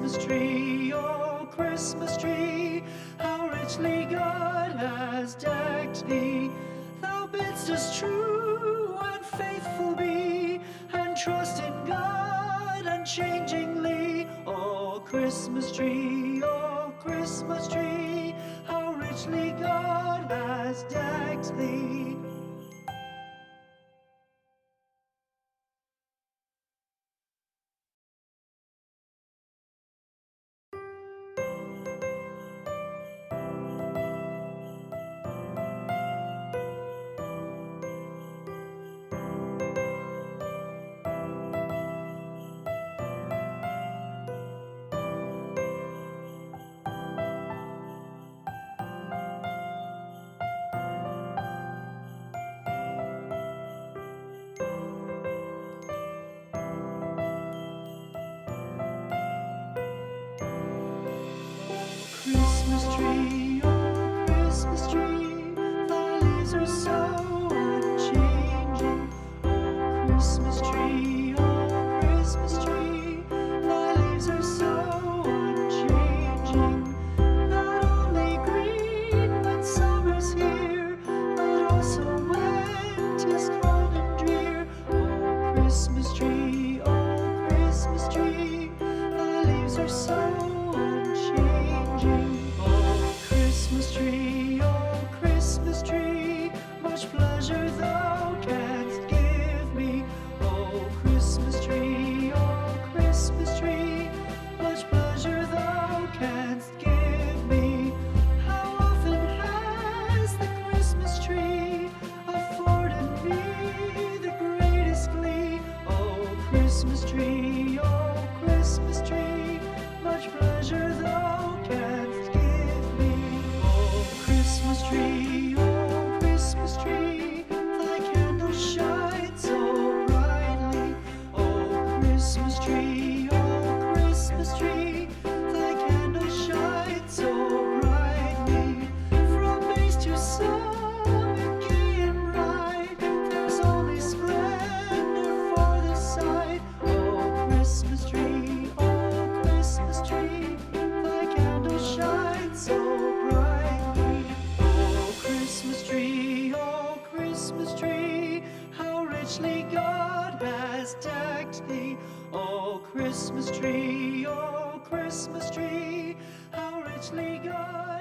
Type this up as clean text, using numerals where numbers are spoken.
Christmas tree, oh Christmas tree, how richly God has decked thee. Thou bidst us true and faithful be, and trust in God unchangingly. Oh Christmas tree, how richly God has decked thee. Christmas tree, oh Christmas tree, thy leaves are so unchanging. Oh Christmas tree, thy leaves are so unchanging. Not only green when summer's here, but also when 'tis cold and drear. Oh Christmas tree, thy leaves are so unchanging. Oh Christmas tree, much pleasure thou canst give me. Oh Christmas tree, much pleasure thou canst give me. How often has the Christmas tree afforded me the greatest glee? Oh Christmas tree, much pleasure thou canst give me. Oh Christmas tree, thy candles shine so brightly. Oh Christmas tree, thy candles shine so brightly. From base to summit, gay and bright, there's only splendor for the sight. Oh Christmas tree, thy candles shine so brightly. Oh Christmas tree, how richly God has decked thee. Oh Christmas tree, how richly God